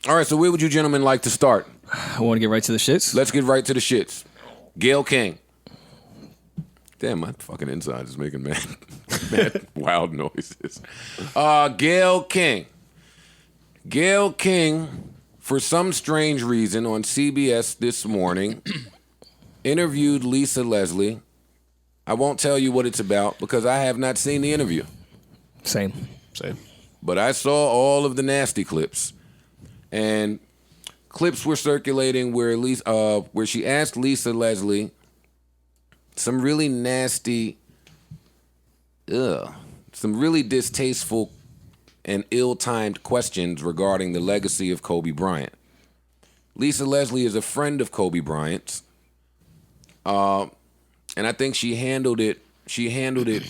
All right, so where would you gentlemen like to start? I want to get right to the shits. Let's get right to the shits. Gayle King. Damn, my fucking inside is making mad wild noises. Gayle King. Gayle King, for some strange reason, on CBS this morning, interviewed Lisa Leslie. I won't tell you what it's about because I have not seen the interview. Same. But I saw all of the nasty clips. And clips were circulating where she asked Lisa Leslie some really nasty, some really distasteful and ill-timed questions regarding the legacy of Kobe Bryant. Lisa Leslie is a friend of Kobe Bryant's, and I think she handled it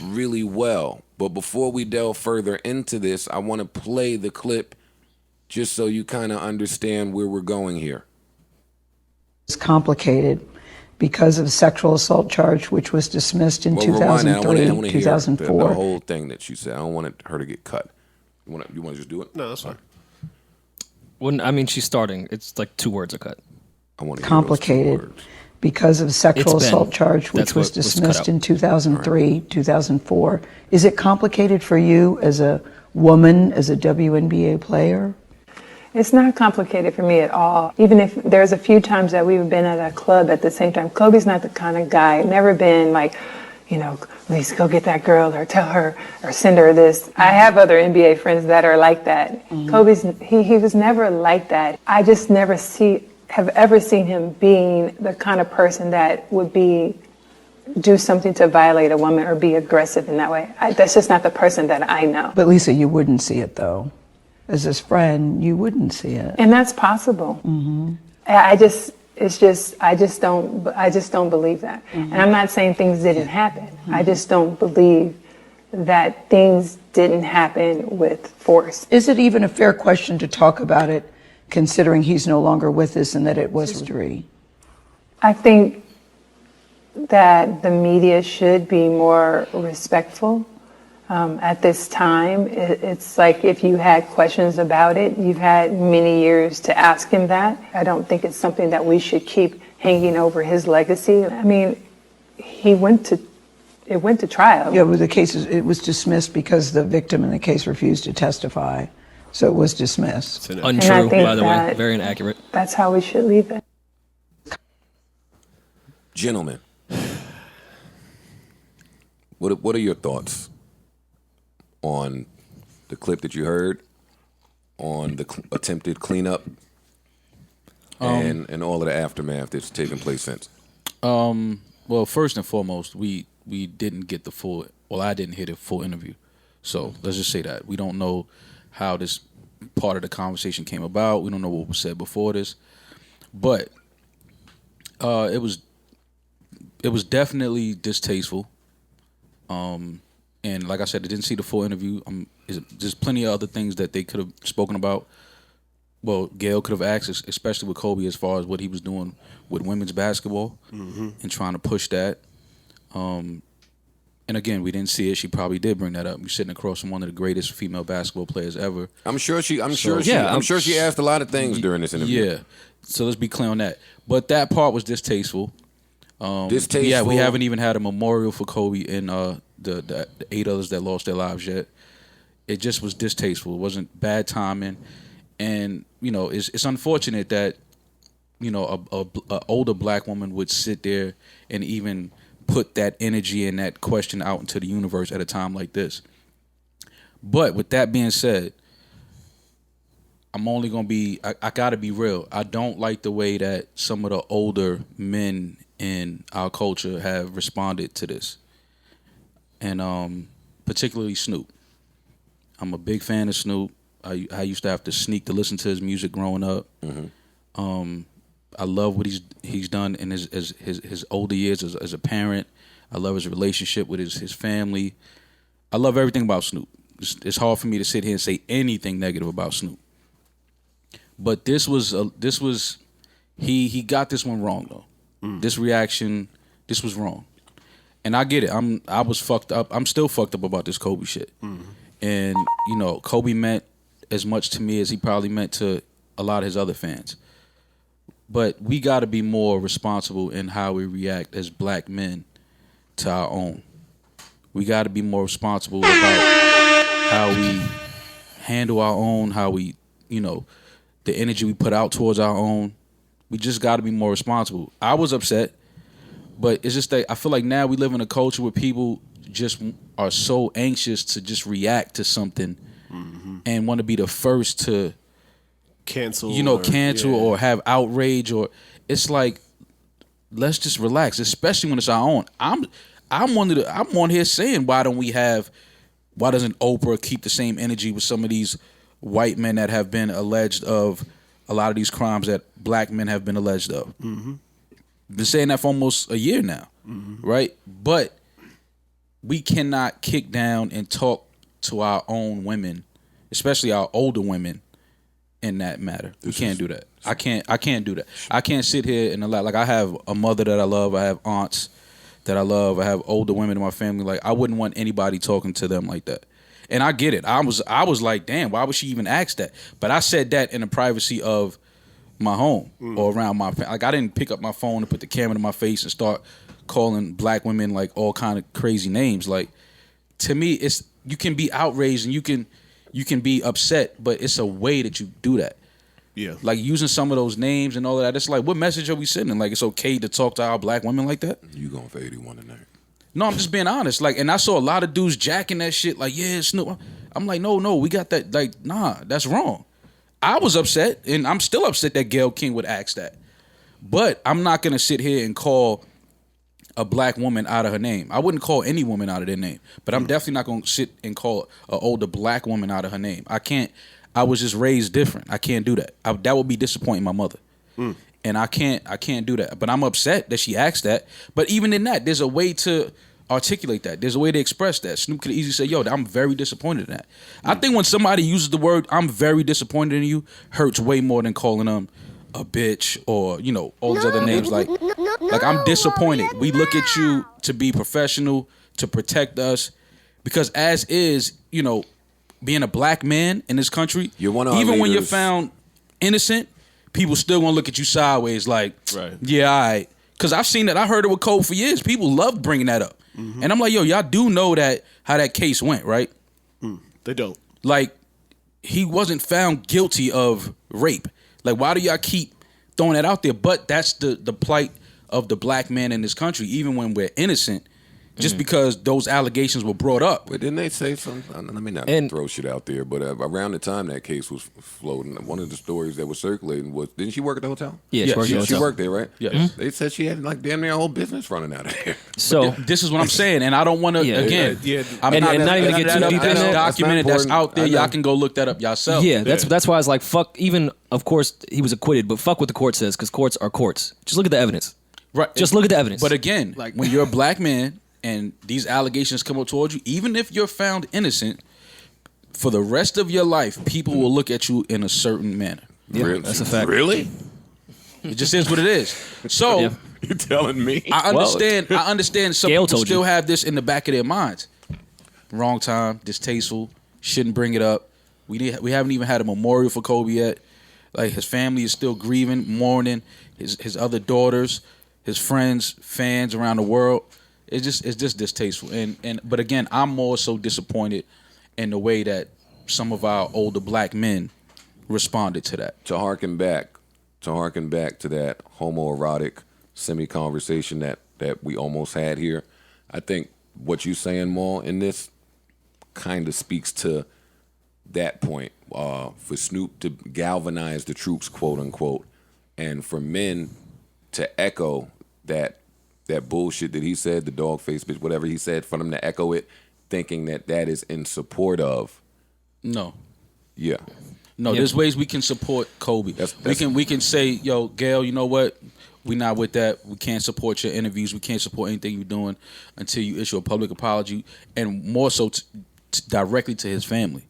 really well. But before we delve further into this, I want to play the clip just so you kind of understand where we're going here. It's complicated because of sexual assault charge, which was dismissed in 2003, 2004. The whole thing that she said. I don't want her to get cut. You want to just do it? No, that's fine. She's starting. It's like 2 words a cut. I want to complicated because of sexual assault charge, which was dismissed in 2003, 2004. Is it complicated for you as a woman, as a WNBA player? It's not complicated for me at all. Even if there's a few times that we've been at a club at the same time, Kobe's not the kind of guy, never been like, Lisa, go get that girl or tell her or send her this. I have other NBA friends that are like that. Mm-hmm. He was never like that. I just never have ever seen him being the kind of person that would do something to violate a woman or be aggressive in that way. That's just not the person that I know. But Lisa, you wouldn't see it though. As his friend, you wouldn't see it. And that's possible. Mm-hmm. I just don't believe that. Mm-hmm. And I'm not saying things didn't happen. Mm-hmm. I just don't believe that things didn't happen with force. Is it even a fair question to talk about it, considering he's no longer with us and that it was history? I think that the media should be more respectful. At this time, it's like if you had questions about it, you've had many years to ask him that. I don't think it's something that we should keep hanging over his legacy. I mean, it went to trial. Yeah, well, it was dismissed because the victim in the case refused to testify. So it was dismissed. Untrue, by the way. Very inaccurate. That's how we should leave it. Gentlemen, what are your thoughts on the clip that you heard, on the attempted cleanup, and all of the aftermath that's taken place since? Well, first and foremost, we didn't get I didn't hear the full interview. So let's just say that. We don't know how this part of the conversation came about. We don't know what was said before this. But it was definitely distasteful. And like I said, I didn't see the full interview. There's plenty of other things that they could have spoken about. Well, Gayle could have asked, especially with Kobe, as far as what he was doing with women's basketball and trying to push that. And again, we didn't see it. She probably did bring that up. We're sitting across from one of the greatest female basketball players ever. I'm sure she asked a lot of things during this interview. Yeah. So let's be clear on that. But that part was distasteful. Distasteful. Yeah, we haven't even had a memorial for Kobe and the 8 others that lost their lives yet. It just was distasteful. It wasn't bad timing, and it's unfortunate that a older black woman would sit there and even put that energy and that question out into the universe at a time like this. But with that being said, I'm only gonna be. I gotta be real. I don't like the way that some of the older men in our culture have responded to this. And particularly Snoop. I'm a big fan of Snoop. I used to have to sneak to listen to his music growing up. Mm-hmm. I love what he's done in his older years as a parent. I love his relationship with his family. I love everything about Snoop. It's hard for me to sit here and say anything negative about Snoop. But this was he got this one wrong though. This reaction, this was wrong. And I get it. I was fucked up. I'm still fucked up about this Kobe shit. And Kobe meant as much to me as he probably meant to a lot of his other fans. But we got to be more responsible in how we react as black men to our own. We got to be more responsible about how we handle our own, how we, the energy we put out towards our own. We just got to be more responsible. I was upset, but it's just that I feel like now we live in a culture where people just are so anxious to just react to something and want to be the first to cancel or have outrage, or it's like, let's just relax, especially when it's our own. I'm on here saying, why doesn't Oprah keep the same energy with some of these white men that have been alleged of a lot of these crimes that black men have been alleged of? Been saying that for almost a year now, right? But we cannot kick down and talk to our own women, especially our older women, in that matter. We can't do that. I can't do that. I can't sit here and allow, like, I have a mother that I love, I have aunts that I love, I have older women in my family. Like, I wouldn't want anybody talking to them like that. And I get it. I was like, damn, why would she even ask that? But I said that in the privacy of my home or around my family. Like, I didn't pick up my phone and put the camera to my face and start calling black women like all kind of crazy names. Like, to me, it's, you can be outraged and you can be upset, but it's a way that you do that. Yeah. Like, using some of those names and all of that, it's like, what message are we sending? Like, it's okay to talk to our black women like that? You going for 81 tonight. No, I'm just being honest. Like, and I saw a lot of dudes jacking that shit. Like, yeah, Snoop. I'm like, no, we got that. Like, nah, that's wrong. I was upset, and I'm still upset that Gayle King would ask that. But I'm not gonna sit here and call a black woman out of her name. I wouldn't call any woman out of their name, but I'm definitely not gonna sit and call an older black woman out of her name. I can't. I was just raised different. I can't do that. That would be disappointing my mother. And I can't do that. But I'm upset that she asked that. But even in that, there's a way to articulate that. There's a way to express that. Snoop could easily say, yo, I'm very disappointed in that. I think when somebody uses the word, I'm very disappointed in you, hurts way more than calling them a bitch or, all these other names. Like I'm disappointed. We look at you to be professional, to protect us. Because as is, being a black man in this country, you're one of even when you're found innocent, people still gonna look at you sideways like, right. Yeah, all right. Because I've seen that. I heard it with Cole for years. People love bringing that up. And I'm like, yo, y'all do know how that case went, right? They don't. Like, he wasn't found guilty of rape. Like, why do y'all keep throwing that out there? But that's the plight of the black man in this country, even when we're innocent. Just because those allegations were brought up. But didn't they say something? Let me not throw shit out there, but around the time that case was floating, one of the stories that was circulating was, didn't she work at the hotel? Yeah, she worked there, right? Yes. They said she had like damn near a whole business running out of there. So this is what I'm saying, and I don't want to, I'm not even to get too deep in that. that. Documented, that's out there. Y'all can go look that up yourself. Yeah, that's why I was like, fuck, even, of course, he was acquitted, but fuck what the court says, because courts are courts. Just look at the evidence. Right. Just look at the evidence. But again, like, when you're a black man, and these allegations come up towards you, even if you're found innocent, for the rest of your life, people will look at you in a certain manner. Yeah, really? That's a fact. Really? It just is what it is. So you're telling me? I understand some Gayle people told still you. have this in the back of their minds. Wrong time, distasteful, shouldn't bring it up. We haven't even had a memorial for Kobe yet. Like, his family is still grieving, mourning, his other daughters, his friends, fans around the world. It's just distasteful, but again, I'm more so disappointed in the way that some of our older black men responded to that. To harken back to that homoerotic semi-conversation that we almost had here, I think what you're saying, Maul, in this kind of speaks to that point. For Snoop to galvanize the troops, quote unquote, and for men to echo that bullshit that he said, the dog face bitch, whatever he said, for them to echo it, thinking that is in support of. No. Yeah. No, there's ways we can support Kobe. We can say, yo, Gayle, you know what? We not with that. We can't support your interviews. We can't support anything you're doing until you issue a public apology, and more so directly to his family.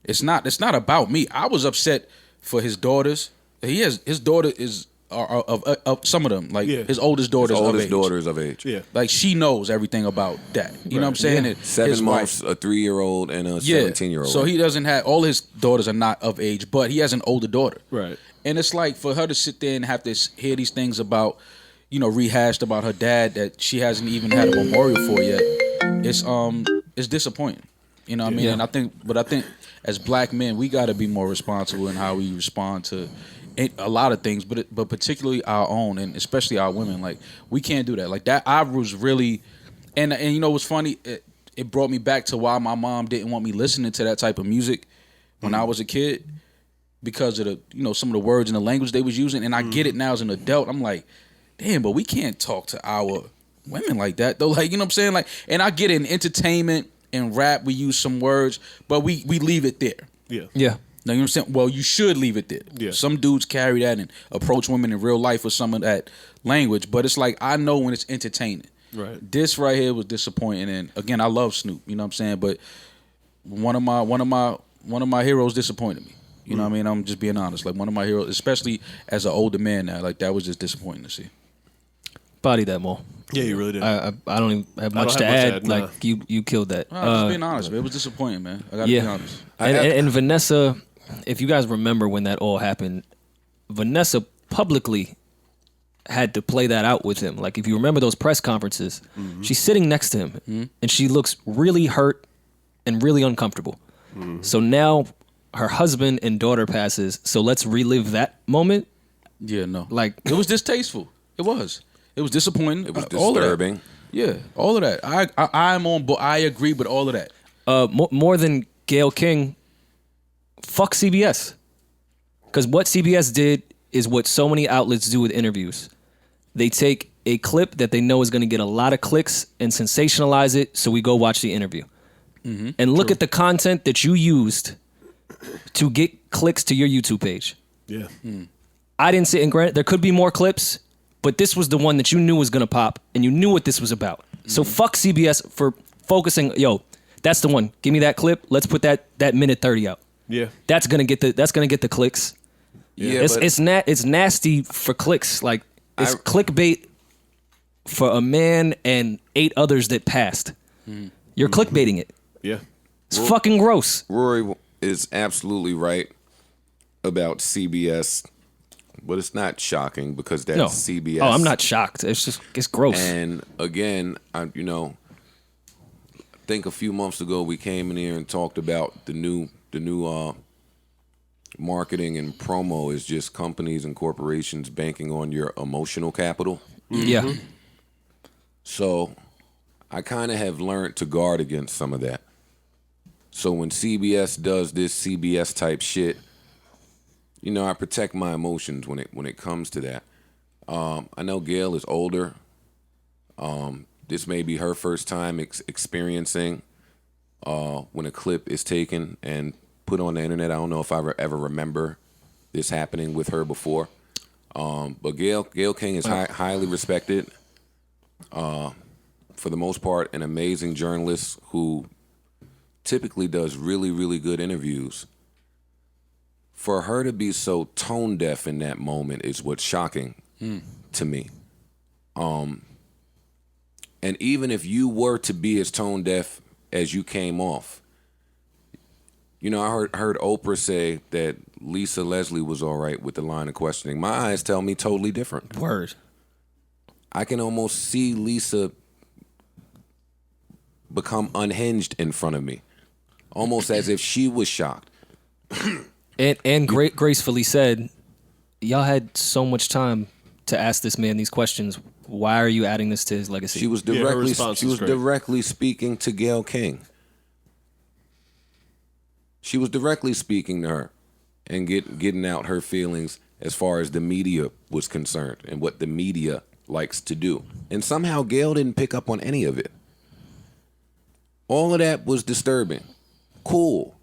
It's not about me. I was upset for his daughters. His daughter is are of some of them. Like his oldest daughter's of age. Yeah. Like she knows everything about that. You know what I'm saying? Yeah. 7 months, a 3-year-old, and a 17-year-old. So he doesn't have all his daughters are not of age, but he has an older daughter. Right. And it's like for her to sit there and have to hear these things about, rehashed about her dad that she hasn't even had a memorial for yet. It's disappointing. You know what I mean? And I think as black men, we got to be more responsible in how we respond to a lot of things, but particularly our own, and especially our women. Like, we can't do that. Like that, I was really, and you know what's funny? It brought me back to why my mom didn't want me listening to that type of music when I was a kid, because of the some of the words and the language they was using. And I get it now as an adult. I'm like, damn, but we can't talk to our women like that though. Like, you know what I'm saying? Like, and I get it in entertainment and rap, we use some words, but we leave it there. Yeah. Yeah. Now, you know what I'm saying? Well, you should leave it there. Yeah. Some dudes carry that and approach women in real life with some of that language, but it's like, I know when it's entertaining. Right. This right here was disappointing, and again, I love Snoop. You know what I'm saying? But one of my heroes disappointed me. You know what I mean? I'm just being honest. Like, one of my heroes, especially as an older man now, like that was just disappointing to see. Body that, Mo. Yeah, you really did. I don't even have much to add. Nah. Like you killed that. I'm just being honest, man. It was disappointing, man. I gotta be honest. And Vanessa, if you guys remember when that all happened, Vanessa publicly had to play that out with him. Like, if you remember those press conferences, she's sitting next to him, and she looks really hurt and really uncomfortable. So now her husband and daughter passes. So let's relive that moment. Yeah, no. Like, it was distasteful. It was. It was disappointing. It was All of that. disturbing. Yeah, all of that. I'm on board. I agree with all of that. More than Gayle King, fuck CBS. Because what CBS did is what so many outlets do with interviews. They take a clip that they know is going to get a lot of clicks and sensationalize it, so we go watch the interview. And look at the content that you used to get clicks to your YouTube page. Yeah. I didn't say, and granted, there could be more clips, but this was the one that you knew was going to pop, and you knew what this was about. So fuck CBS for focusing, that's the one. Give me that clip. Let's put that minute 30 out. Yeah. That's gonna get the clicks. Yeah, it's nasty for clicks. Like, it's clickbait for a man and 8 others that passed. You're clickbaiting it. Yeah. It's fucking gross. Rory is absolutely right about CBS, but it's not shocking because that's CBS. Oh, I'm not shocked. It's gross. And again, I think a few months ago we came in here and talked about the new marketing and promo is just companies and corporations banking on your emotional capital. Yeah. So I kind of have learned to guard against some of that. So when CBS does this CBS type shit, I protect my emotions when it comes to that. I know Gayle is older. This may be her first time experiencing when a clip is taken and put on the internet. I don't know if I ever remember this happening with her before. But Gayle King is highly respected. For the most part, an amazing journalist who typically does really, really good interviews. For her to be so tone deaf in that moment is what's shocking to me. And even if you were to be as tone deaf as you came off, I heard Oprah say that Lisa Leslie was all right with the line of questioning. My eyes tell me totally different. Word. I can almost see Lisa become unhinged in front of me, almost as if she was shocked. And gracefully said, y'all had so much time to ask this man these questions. Why are you adding this to his legacy? She was directly speaking to Gayle King. She was directly speaking to her and getting out her feelings as far as the media was concerned and what the media likes to do. And somehow Gayle didn't pick up on any of it. All of that was disturbing. Cool.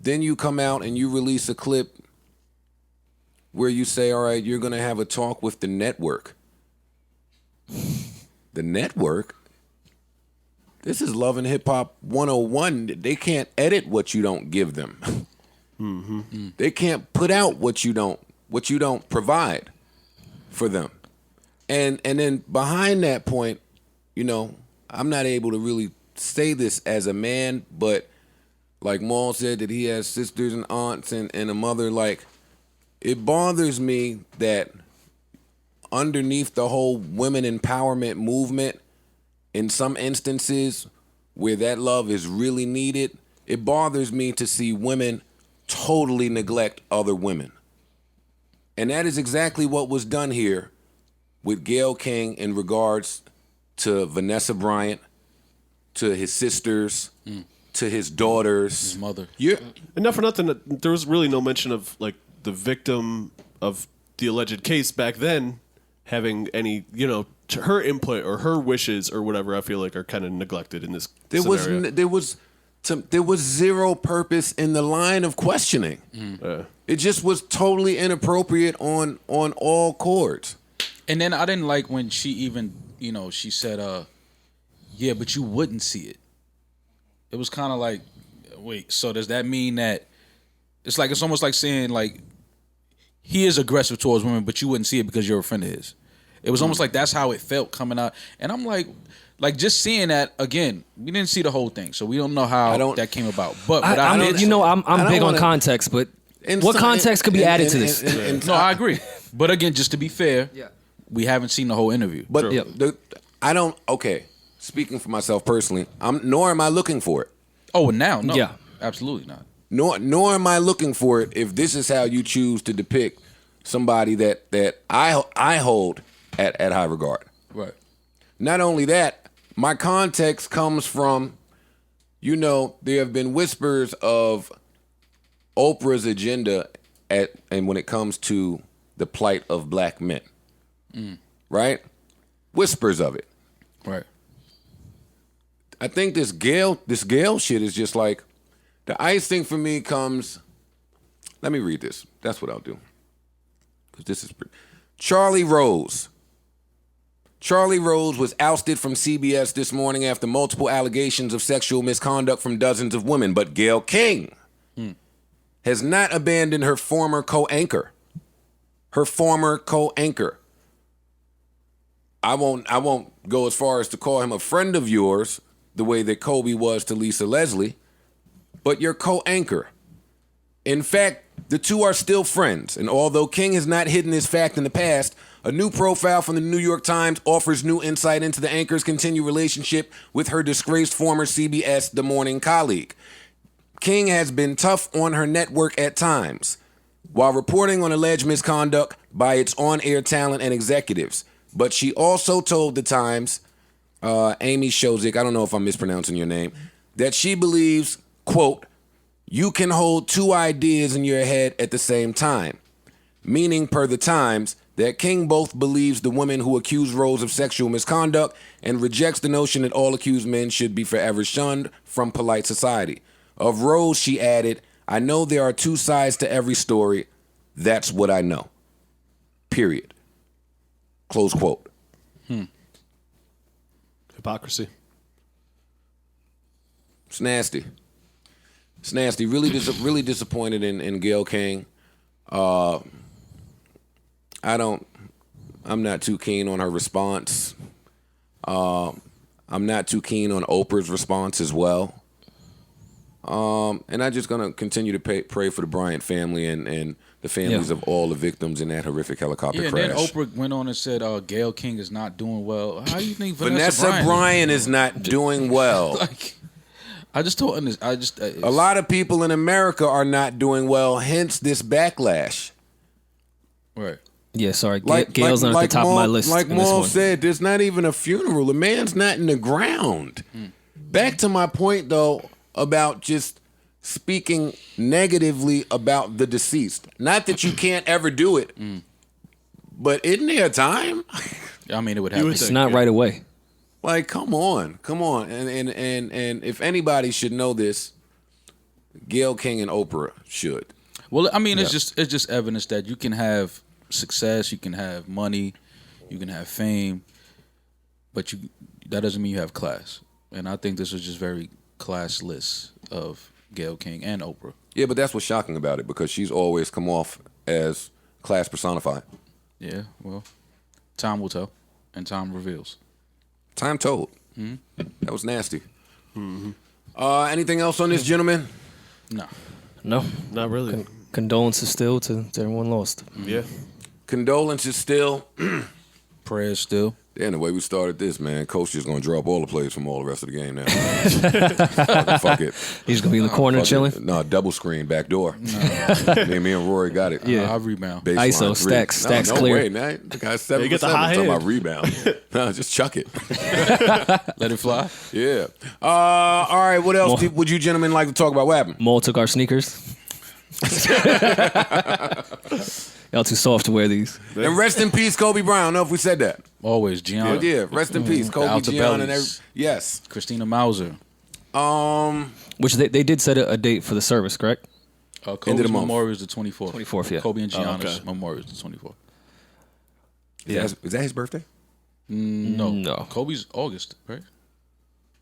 Then you come out and you release a clip where you say, all right, you're going to have a talk with the network. The network? This is Love and Hip Hop 101. They can't edit what you don't give them. They can't put out what you don't what you don't provide for them. And then behind that point, I'm not able to really say this as a man, but like Maul said that he has sisters and aunts and a mother, like, it bothers me that underneath the whole women empowerment movement, in some instances where that love is really needed, it bothers me to see women totally neglect other women. And that is exactly what was done here with Gayle King in regards to Vanessa Bryant, to his sisters, to his daughters. His mother. And not for nothing, there was really no mention of like the victim of the alleged case back then having any, her input or her wishes or whatever. I feel like are kind of neglected in this scenario. There was zero purpose in the line of questioning. It just was totally inappropriate on all chords. And then I didn't like when she even, she said, yeah, but you wouldn't see it. It was kind of like, wait, so does that mean that it's almost like saying like he is aggressive towards women, but you wouldn't see it because you're a friend of his. It was almost like that's how it felt coming out. And I'm like just seeing that again, we didn't see the whole thing, so we don't know how that came about. But I'm big on context, but what context could be added to this? No, I agree. But again, just to be fair, we haven't seen the whole interview. But speaking for myself personally, nor am I looking for it. Oh, now? No. Yeah. Absolutely not. Nor am I looking for it if this is how you choose to depict somebody that I hold at high regard. Right. Not only that, my context comes from, there have been whispers of Oprah's agenda and when it comes to the plight of black men. Right? Whispers of it. Right. I think this Gayle shit is just like, the icing for me comes, let me read this. That's what I'll do. Because this is pretty. Charlie Rose was ousted from CBS this morning after multiple allegations of sexual misconduct from dozens of women. But Gayle King has not abandoned her former co-anchor. I won't go as far as to call him a friend of yours, the way that Kobe was to Lisa Leslie, but your co-anchor. In fact, the two are still friends, and although King has not hidden this fact in the past, a new profile from the New York Times offers new insight into the anchor's continued relationship with her disgraced former CBS The Morning colleague. King has been tough on her network at times, while reporting on alleged misconduct by its on-air talent and executives. But she also told the Times, Amy Shozik, I don't know if I'm mispronouncing your name, that she believes, quote, you can hold two ideas in your head at the same time. Meaning, per the Times, that King both believes the women who accuse Rose of sexual misconduct and rejects the notion that all accused men should be forever shunned from polite society. Of Rose, she added, I know there are two sides to every story. That's what I know. Period. Close quote. Hypocrisy. It's nasty. Really disappointed in Gayle King. I'm not too keen on her response. I'm not too keen on Oprah's response as well. And I'm just gonna continue to pray for the Bryant family and the families of all the victims in that horrific helicopter crash. And then Oprah went on and said, Gayle King is not doing well. How do you think Vanessa Bryant is not doing well? I just don't understand. A lot of people in America are not doing well, hence this backlash. Right. Yeah, sorry. Gayle's not at the top of my list. Like Maul said, there's not even a funeral. The man's not in the ground. Back to my point, though, about just speaking negatively about the deceased. Not that you can't ever do it, but isn't there a time? I mean, it would happen. It's not right away. Like, come on. And if anybody should know this, Gayle King and Oprah should. Well, I mean, it's just evidence that you can have success, you can have money, you can have fame, but that doesn't mean you have class. And I think this was just very classless of Gayle King and Oprah. Yeah, but that's what's shocking about it, because she's always come off as Class personified. Yeah, well, time will tell, and time reveals. Time told. That was nasty. Anything else on this, gentleman? No. No. Not really. Condolences still to everyone lost. Yeah. Condolences still. Prayers still. Yeah, and the way we started this, man, Coach just gonna drop all the plays from all the rest of the game now. Fuck it. He's gonna be in the corner chilling. No, double screen, back door. Me and Rory got it. Yeah. I'll rebound. Baseline ISO, three. stacks no clear. Way, man. The guy's 7 You for get the 7 high talking hand. about rebound. No, just chuck it. Let it fly. Yeah. All right, what else would you gentlemen like to talk about? What happened? Maul took our sneakers. Y'all too soft to wear these. And rest in peace, Kobe Bryant. I don't know if we said that. Always, Gianna. Yeah, rest in peace, Kobe, The Gian, and Altobellis. yes. Christina Mauser. Which they did set a date for the service, correct? Kobe's memorial is the 24th. 24th, yeah. Kobe and Gianna's okay. memorial is the 24th. Is that his birthday? No. Kobe's August, right?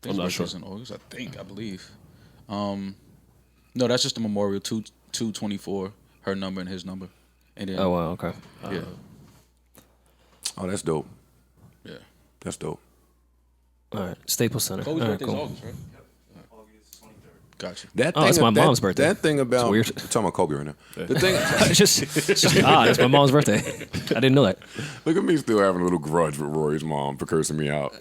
I'm not sure. In August, I believe. No, that's just the memorial. 224, her number and his number. And then, Oh wow, okay. yeah, Oh, that's dope. yeah. That's dope. All right, Staples Center. Kobe's All right, birthday is cool. August, right? Gotcha. That Oh, thing, that's my mom's that, birthday. That thing about weird. We're talking about Kobe right now. The thing, It's just that's my mom's birthday. I didn't know that. look at me still having a little grudge with Rory's mom for cursing me out.